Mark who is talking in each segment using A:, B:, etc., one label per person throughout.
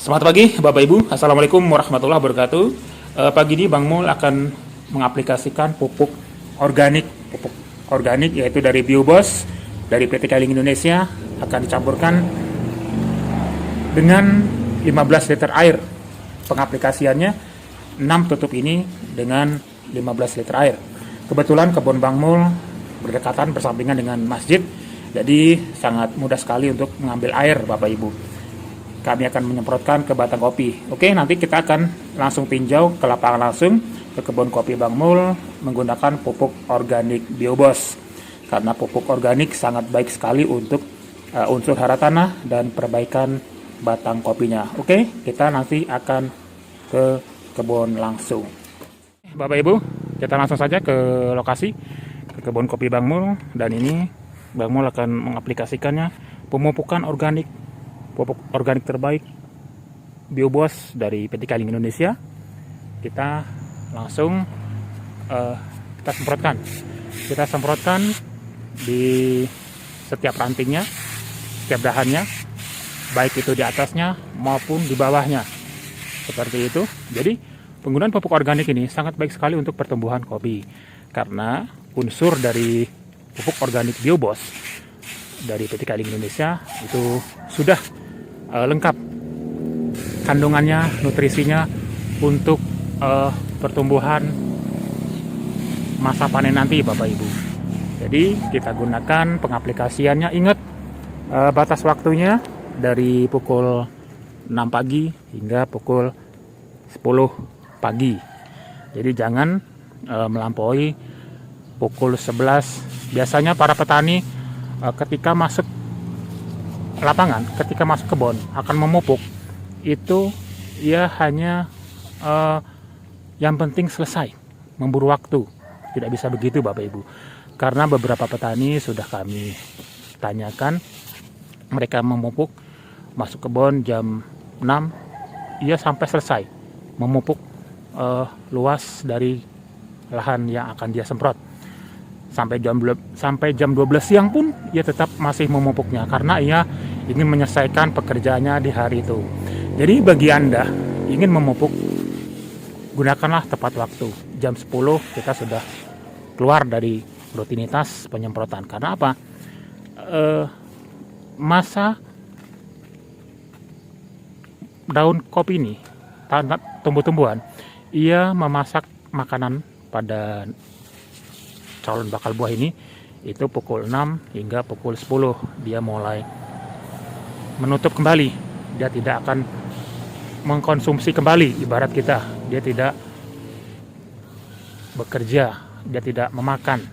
A: Selamat pagi Bapak Ibu, Assalamualaikum warahmatullahi wabarakatuh. Pagi ini Bang Mul akan mengaplikasikan pupuk organik yaitu dari Biobos dari PT Kailing Indonesia, akan dicampurkan dengan 15 liter air. Pengaplikasiannya 6 tutup ini dengan 15 liter air. Kebetulan kebun Bang Mul berdekatan bersampingan dengan masjid, jadi sangat mudah sekali untuk mengambil air Bapak Ibu. Kami akan menyemprotkan ke batang kopi. Oke, nanti kita akan langsung tinjau ke lapangan langsung ke kebun kopi Bang Mul menggunakan pupuk organik Biobos. Karena pupuk organik sangat baik sekali untuk unsur hara tanah dan perbaikan batang kopinya. Oke, kita nanti akan ke kebun langsung. Bapak Ibu, kita langsung saja ke lokasi, ke kebun kopi Bang Mul, dan ini Bang Mul akan mengaplikasikannya pemupukan organik, pupuk organik terbaik Biobos dari PT Kailing Indonesia. Kita langsung kita semprotkan di setiap rantingnya, setiap dahannya, baik itu di atasnya maupun di bawahnya, seperti itu. Jadi penggunaan pupuk organik ini sangat baik sekali untuk pertumbuhan kopi, karena unsur dari pupuk organik Biobos dari PT Kailing Indonesia itu sudah lengkap kandungannya, nutrisinya untuk pertumbuhan masa panen nanti Bapak Ibu. Jadi kita gunakan pengaplikasiannya, ingat batas waktunya dari pukul 6 pagi hingga pukul 10 pagi. Jadi jangan melampaui pukul 11. Biasanya para petani ketika masuk lapangan, ketika masuk kebun akan memupuk, itu ya hanya yang penting selesai, memburu waktu. Tidak bisa begitu Bapak Ibu, karena beberapa petani sudah kami tanyakan, mereka memupuk masuk kebun jam 6, ia sampai selesai memupuk luas dari lahan yang akan dia semprot. Sampai jam 12 siang pun ia tetap masih memupuknya, karena ia ingin menyelesaikan pekerjaannya di hari itu. Jadi bagi Anda ingin memupuk, gunakanlah tepat waktu. Jam 10 kita sudah keluar dari rutinitas penyemprotan. Karena apa? Masa daun kopi ini, tumbuh-tumbuhan, ia memasak makanan pada calon bakal buah ini, itu pukul 6 hingga pukul 10 dia mulai menutup kembali. Dia tidak akan mengkonsumsi kembali, ibarat kita, dia tidak bekerja, dia tidak memakan,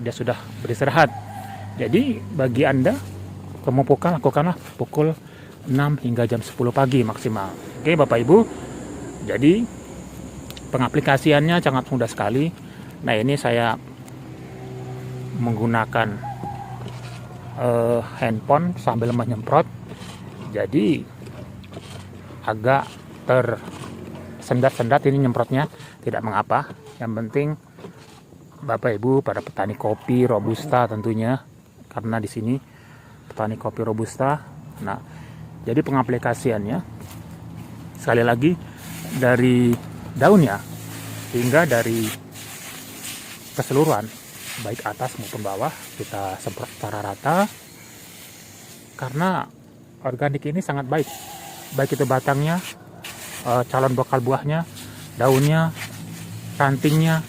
A: dia sudah beristirahat. Jadi bagi Anda, pemupukan lakukanlah pukul 6 hingga jam 10 pagi maksimal. Oke Bapak Ibu, jadi pengaplikasiannya sangat mudah sekali. Nah, ini saya menggunakan handphone sambil menyemprot, jadi agak tersendat-sendat ini nyemprotnya, tidak mengapa. Yang penting Bapak Ibu, para petani kopi robusta tentunya, karena di sini petani kopi robusta. Nah, jadi pengaplikasiannya sekali lagi dari daunnya hingga dari keseluruhan, baik atas maupun bawah, kita semprot secara rata, karena organik ini sangat baik, baik itu batangnya, calon bakal buahnya, daunnya, rantingnya,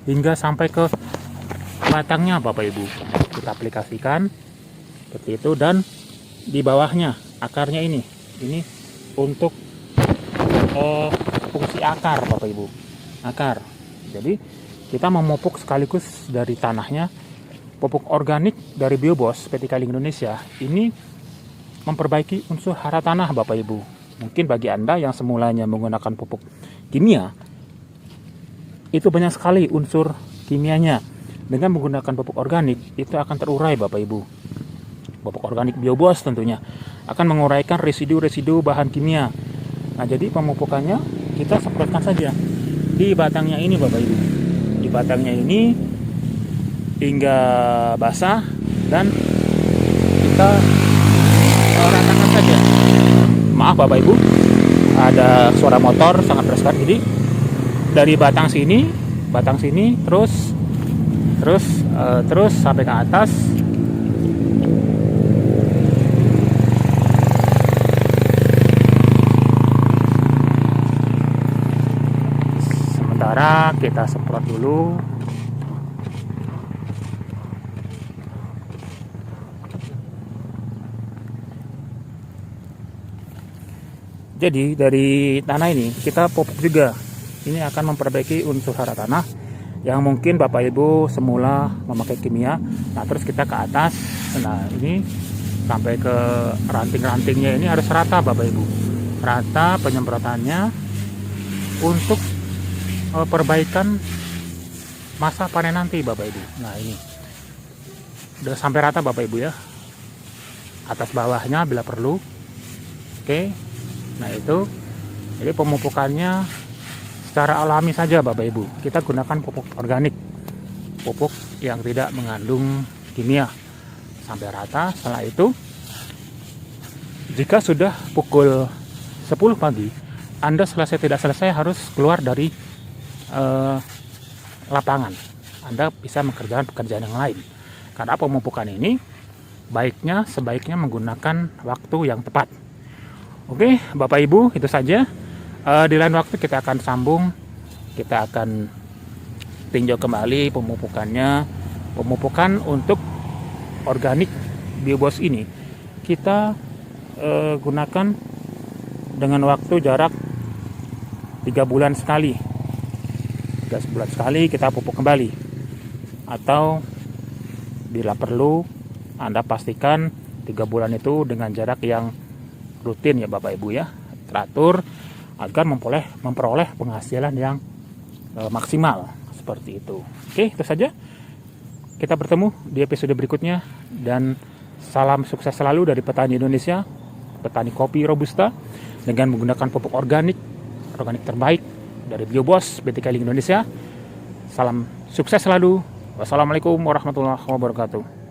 A: hingga sampai ke batangnya Bapak Ibu. Kita aplikasikan seperti itu, dan di bawahnya akarnya ini untuk fungsi akar Bapak Ibu, akar. Jadi kita memupuk sekaligus dari tanahnya. Pupuk organik dari Biobos PT Kailing Indonesia ini memperbaiki unsur hara tanah Bapak Ibu. Mungkin bagi Anda yang semulanya menggunakan pupuk kimia, itu banyak sekali unsur kimianya. Dengan menggunakan pupuk organik, itu akan terurai Bapak Ibu. Pupuk organik Biobos tentunya akan menguraikan residu-residu bahan kimia. Nah, jadi pemupukannya kita semprotkan saja di batangnya ini Bapak Ibu. Di batangnya ini hingga basah, dan kita ratakan saja. Maaf Bapak Ibu, ada suara motor sangat berat sekali. Jadi dari batang sini terus sampai ke atas. Sementara kita semprot dulu. Jadi dari tanah ini kita pupuk juga. Ini akan memperbaiki unsur hara tanah yang mungkin Bapak Ibu semula memakai kimia. Nah, terus kita ke atas. Nah, ini sampai ke ranting-rantingnya ini harus rata Bapak Ibu. Rata penyemprotannya untuk perbaikan masa panen nanti Bapak Ibu. Nah, ini udah sampai rata Bapak Ibu ya. Atas bawahnya bila perlu. Oke. Nah, itu jadi pemupukannya secara alami saja Bapak Ibu. Kita gunakan pupuk organik, pupuk yang tidak mengandung kimia, sampai rata. Setelah itu, jika sudah pukul 10 pagi, Anda selesai tidak selesai harus keluar dari lapangan. Anda bisa mengerjakan pekerjaan yang lain. Karena pemupukan ini sebaiknya menggunakan waktu yang tepat. Oke, Bapak Ibu, itu saja. Di lain waktu kita akan sambung, kita akan tinjau kembali pemupukan untuk organik Biobos ini. Kita gunakan dengan waktu jarak 3 bulan sekali. 3 bulan sekali kita pupuk kembali. Atau bila perlu, Anda pastikan 3 bulan itu dengan jarak yang rutin ya Bapak Ibu ya, teratur agar memperoleh penghasilan yang maksimal seperti itu. Oke, itu saja. Kita bertemu di episode berikutnya dan salam sukses selalu dari petani Indonesia, petani kopi Robusta dengan menggunakan pupuk organik terbaik dari Biobos BT Kailing Indonesia. Salam sukses selalu. Wassalamualaikum warahmatullahi wabarakatuh.